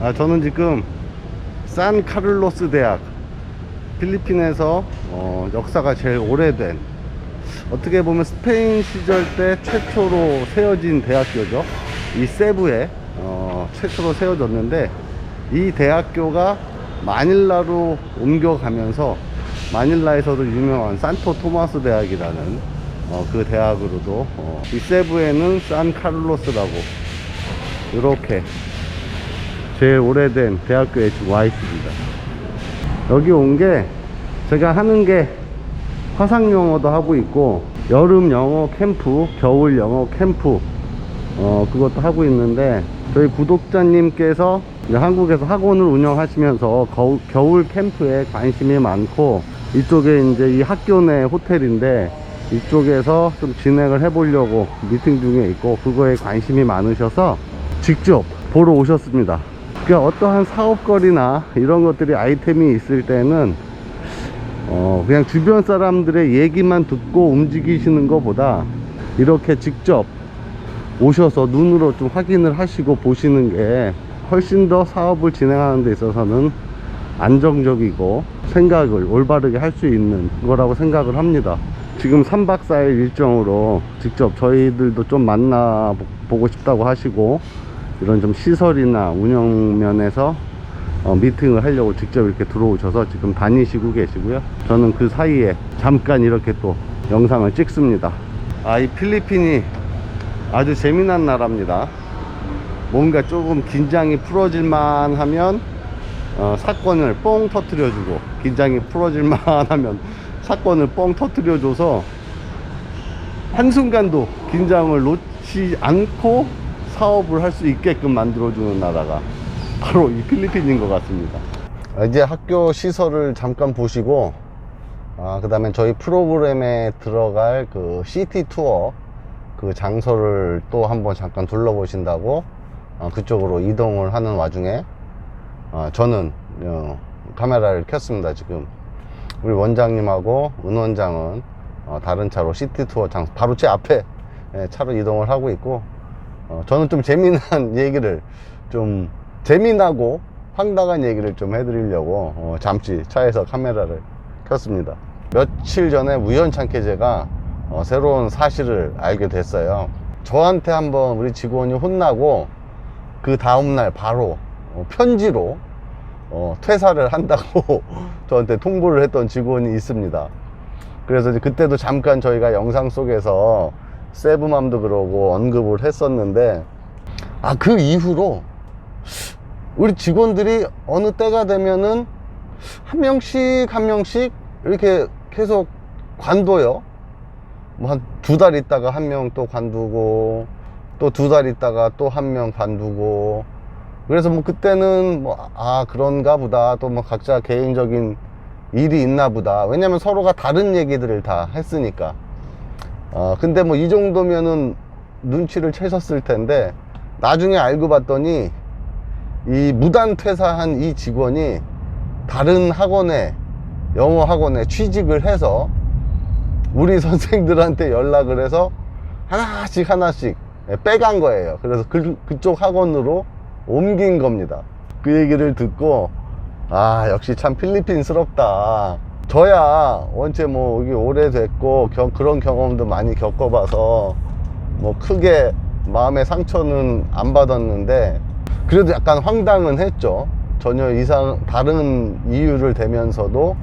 저는 지금 산카를로스 대학, 필리핀에서 역사가 제일 오래된, 어떻게 보면 스페인 시절 때 최초로 세워진 대학교죠. 이 세부에 최초로 세워졌는데, 이 대학교가 마닐라로 옮겨가면서 마닐라에서도 유명한 산토 토마스 대학이라는 그 대학으로도 이 세부에는 산카를로스라고 이렇게 제일 오래된 대학교에 지금 와 있습니다. 여기 온 게 제가 하는 게 화상 영어도 하고 있고, 여름 영어 캠프, 겨울 영어 캠프 그것도 하고 있는데, 저희 구독자님께서 한국에서 학원을 운영하시면서 겨울 캠프에 관심이 많고, 이쪽에 이제 이 학교 내 호텔인데 이쪽에서 좀 진행을 해 보려고 미팅 중에 있고, 그거에 관심이 많으셔서 직접 보러 오셨습니다. 그러니까 어떠한 사업거리나 이런 것들이 아이템이 있을 때는 그냥 주변 사람들의 얘기만 듣고 움직이시는 것보다 이렇게 직접 오셔서 눈으로 좀 확인을 하시고 보시는 게 훨씬 더 사업을 진행하는 데 있어서는 안정적이고 생각을 올바르게 할 수 있는 거라고 생각을 합니다. 지금 3박 4일 일정으로 직접 저희들도 좀 만나보고 싶다고 하시고, 이런 좀 시설이나 운영 면에서 미팅을 하려고 직접 이렇게 들어오셔서 지금 다니시고 계시고요. 저는 그 사이에 잠깐 이렇게 또 영상을 찍습니다. 이 필리핀이 아주 재미난 나라입니다. 뭔가 조금 긴장이 풀어질만 하면 사건을 뻥 터뜨려주고, 긴장이 풀어질만 하면 사건을 뻥 터뜨려줘서 한순간도 긴장을 놓지 않고 사업을 할 수 있게끔 만들어주는 나라가 바로 이 필리핀인 것 같습니다. 이제 학교 시설을 잠깐 보시고, 그 다음에 저희 프로그램에 들어갈 그 시티 투어 그 장소를 또 한번 잠깐 둘러보신다고 그쪽으로 이동을 하는 와중에 저는 카메라를 켰습니다. 지금 우리 원장님하고 은 원장은 다른 차로 시티 투어 장소 바로 제 앞에 차로 이동을 하고 있고, 저는 좀 재미난 얘기를, 좀 재미나고 황당한 얘기를 좀 해드리려고 잠시 차에서 카메라를 켰습니다. 며칠 전에 우연찮게 제가 새로운 사실을 알게 됐어요. 저한테 한번 우리 직원이 혼나고 그 다음날 바로 편지로 퇴사를 한다고 저한테 통보를 했던 직원이 있습니다. 그래서 이제 그때도 잠깐 저희가 영상 속에서 세부맘도 그러고 언급을 했었는데, 그 이후로 우리 직원들이 어느 때가 되면은 한 명씩 이렇게 계속 관둬요. 뭐 한 2달 있다가 한 명 또 관두고, 또 2달 있다가 또 한 명 관두고. 그래서 뭐 그때는 뭐 그런가 보다, 또 뭐 각자 개인적인 일이 있나 보다, 왜냐면 서로가 다른 얘기들을 다 했으니까. 근데 뭐 이 정도면은 눈치를 채셨을 텐데, 나중에 알고 봤더니 이 무단 퇴사한 이 직원이 다른 학원에, 영어 학원에 취직을 해서 우리 선생들한테 연락을 해서 하나씩 빼간 거예요. 그래서 그쪽 학원으로 옮긴 겁니다. 그 얘기를 듣고 역시 참 필리핀스럽다. 저야 원체 뭐 여기 오래됐고 그런 경험도 많이 겪어봐서 뭐 크게 마음의 상처는 안 받았는데, 그래도 약간 황당은 했죠. 전혀 다른 이유를 대면서도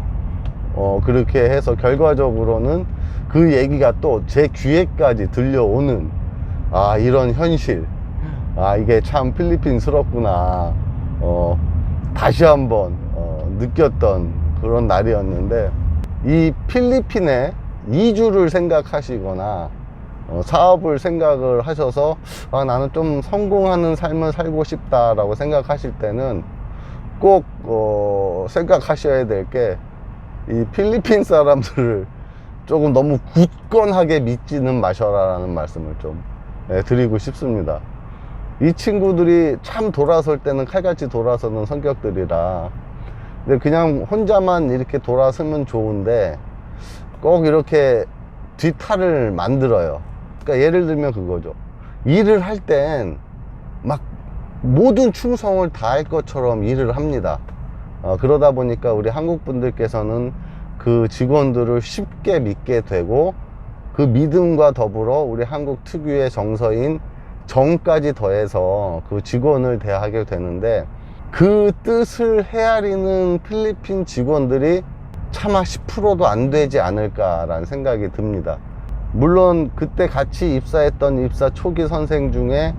그렇게 해서 결과적으로는 그 얘기가 또 제 귀에까지 들려오는 이런 현실, 이게 참 필리핀스럽구나 다시 한번 느꼈던 그런 날이었는데, 이 필리핀에 이주를 생각하시거나 사업을 생각을 하셔서 나는 좀 성공하는 삶을 살고 싶다라고 생각하실 때는 꼭 생각하셔야 될 게, 이 필리핀 사람들을 조금 너무 굳건하게 믿지는 마셔라 라는 말씀을 좀 드리고 싶습니다. 이 친구들이 참 돌아설 때는 칼같이 돌아서는 성격들이라, 근데 그냥 혼자만 이렇게 돌아서면 좋은데 꼭 이렇게 뒤탈을 만들어요. 그러니까 예를 들면 그거죠. 일을 할 땐 막 모든 충성을 다할 것처럼 일을 합니다. 그러다 보니까 우리 한국 분들께서는 그 직원들을 쉽게 믿게 되고, 그 믿음과 더불어 우리 한국 특유의 정서인 정까지 더해서 그 직원을 대하게 되는데, 그 뜻을 헤아리는 필리핀 직원들이 차마 10%도 안 되지 않을까라는 생각이 듭니다. 물론 그때 같이 입사했던 입사 초기 선생 중에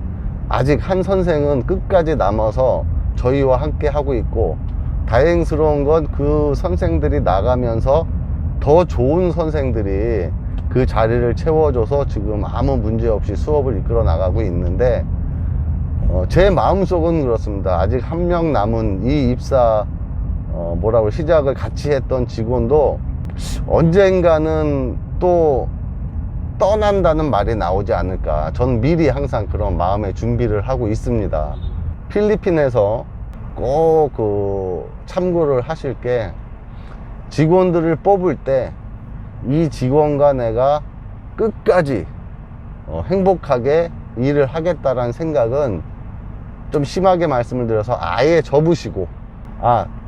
아직 한 선생은 끝까지 남아서 저희와 함께 하고 있고, 다행스러운 건 그 선생들이 나가면서 더 좋은 선생들이 그 자리를 채워줘서 지금 아무 문제 없이 수업을 이끌어 나가고 있는데, 제 마음속은 그렇습니다. 아직 한 명 남은 이 입사 시작을 같이 했던 직원도 언젠가는 또 떠난다는 말이 나오지 않을까. 전 미리 항상 그런 마음의 준비를 하고 있습니다. 필리핀에서 꼭 참고를 하실 게, 직원들을 뽑을 때 이 직원과 내가 끝까지 행복하게 일을 하겠다라는 생각은, 좀 심하게 말씀을 드려서 아예 접으시고,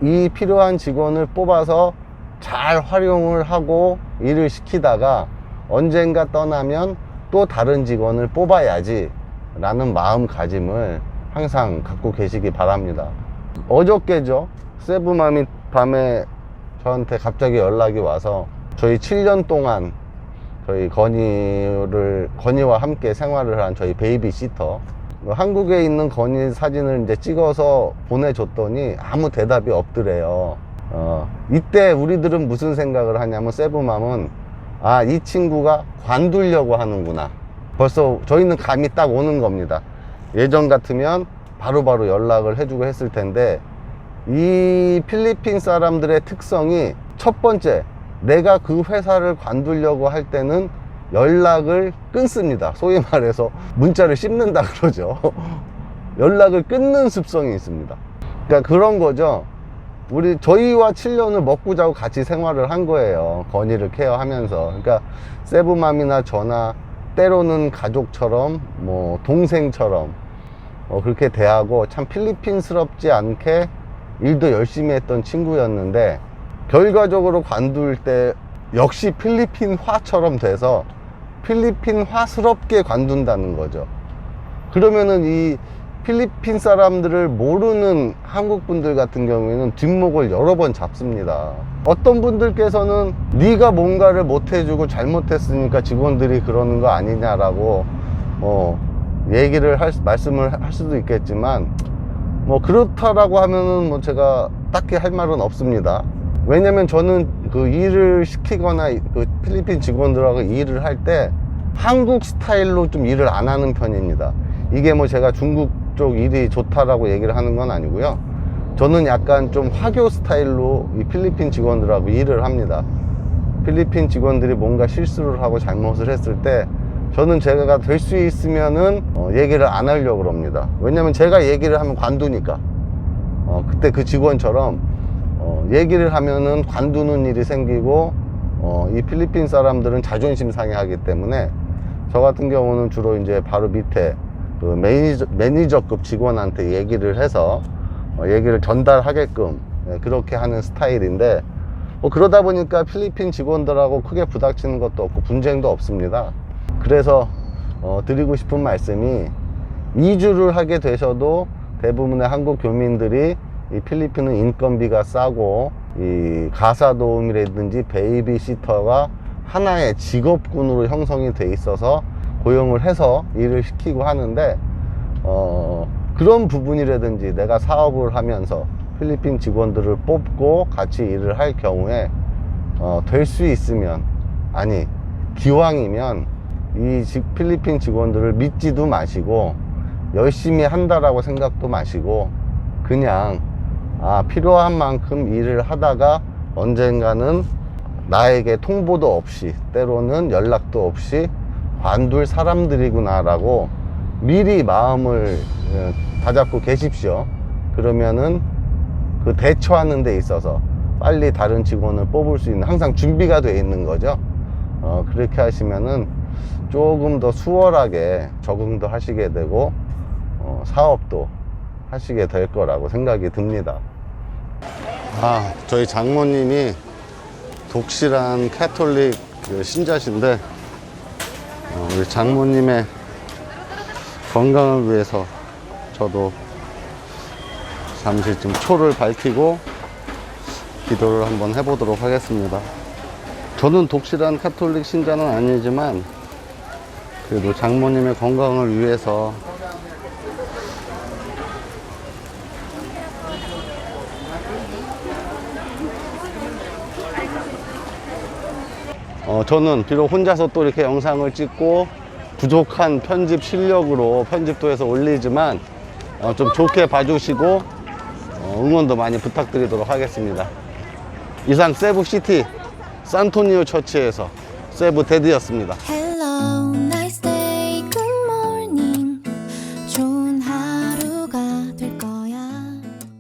이 필요한 직원을 뽑아서 잘 활용을 하고 일을 시키다가 언젠가 떠나면 또 다른 직원을 뽑아야지 라는 마음가짐을 항상 갖고 계시기 바랍니다. 어저께죠, 세부맘이 밤에 저한테 갑자기 연락이 와서, 저희 7년 동안 저희 건이와 함께 생활을 한 저희 베이비시터, 한국에 있는 건이 사진을 이제 찍어서 보내줬더니 아무 대답이 없더래요. 이때 우리들은 무슨 생각을 하냐면, 세부맘은 이 친구가 관두려고 하는구나. 벌써 저희는 감이 딱 오는 겁니다. 예전 같으면 바로바로 연락을 해주고 했을 텐데, 이 필리핀 사람들의 특성이, 첫 번째, 내가 그 회사를 관두려고 할 때는 연락을 끊습니다. 소위 말해서 문자를 씹는다 그러죠. 연락을 끊는 습성이 있습니다. 그러니까 그런 거죠. 저희와 7년을 먹고 자고 같이 생활을 한 거예요. 건이를 케어하면서. 그러니까 세부맘이나 저나 때로는 가족처럼, 동생처럼 그렇게 대하고, 참 필리핀스럽지 않게 일도 열심히 했던 친구였는데, 결과적으로 관둘 때 역시 필리핀화처럼 돼서 필리핀화스럽게 관둔다는 거죠. 그러면은 이 필리핀 사람들을 모르는 한국 분들 같은 경우에는 뒷목을 여러 번 잡습니다. 어떤 분들께서는 네가 뭔가를 못 해주고 잘못했으니까 직원들이 그러는 거 아니냐라고 말씀을 할 수도 있겠지만, 그렇다라고 하면은 제가 딱히 할 말은 없습니다. 왜냐면 저는 그 일을 시키거나 그 필리핀 직원들하고 일을 할 때 한국 스타일로 좀 일을 안 하는 편입니다. 이게 제가 중국 쪽 일이 좋다라고 얘기를 하는 건 아니고요. 저는 약간 좀 화교 스타일로 이 필리핀 직원들하고 일을 합니다. 필리핀 직원들이 뭔가 실수를 하고 잘못을 했을 때, 저는 제가 될 수 있으면은 얘기를 안 하려고 합니다. 왜냐면 제가 얘기를 하면 관두니까. 그때 그 직원처럼 얘기를 하면은 관두는 일이 생기고, 이 필리핀 사람들은 자존심 상해하기 때문에, 저 같은 경우는 주로 이제 바로 밑에 그 매니저급 직원한테 얘기를 해서 얘기를 전달하게끔 그렇게 하는 스타일인데, 그러다 보니까 필리핀 직원들하고 크게 부닥치는 것도 없고 분쟁도 없습니다. 그래서 드리고 싶은 말씀이, 이주를 하게 되셔도 대부분의 한국 교민들이 이 필리핀은 인건비가 싸고, 이 가사도우미라든지 베이비시터가 하나의 직업군으로 형성이 돼 있어서 고용을 해서 일을 시키고 하는데, 그런 부분이라든지 내가 사업을 하면서 필리핀 직원들을 뽑고 같이 일을 할 경우에 될 수 있으면, 기왕이면 이 필리핀 직원들을 믿지도 마시고 열심히 한다라고 생각도 마시고, 그냥 필요한 만큼 일을 하다가 언젠가는 나에게 통보도 없이, 때로는 연락도 없이 관둘 사람들이구나 라고 미리 마음을 다잡고 계십시오. 그러면은 그 대처하는 데 있어서 빨리 다른 직원을 뽑을 수 있는, 항상 준비가 되어 있는 거죠. 그렇게 하시면은 조금 더 수월하게 적응도 하시게 되고, 사업도 하시게 될 거라고 생각이 듭니다. 아, 저희 장모님이 독실한 캐톨릭 그 신자신데 우리 장모님의 건강을 위해서 저도 잠시 좀 초를 밝히고 기도를 한번 해보도록 하겠습니다. 저는 독실한 카톨릭 신자는 아니지만 그래도 장모님의 건강을 위해서 저는 비록 혼자서 또 이렇게 영상을 찍고 부족한 편집 실력으로 편집도 해서 올리지만 좀 좋게 봐주시고 응원도 많이 부탁드리도록 하겠습니다. 이상 세부시티 산토니오 처치에서 세부 데드였습니다.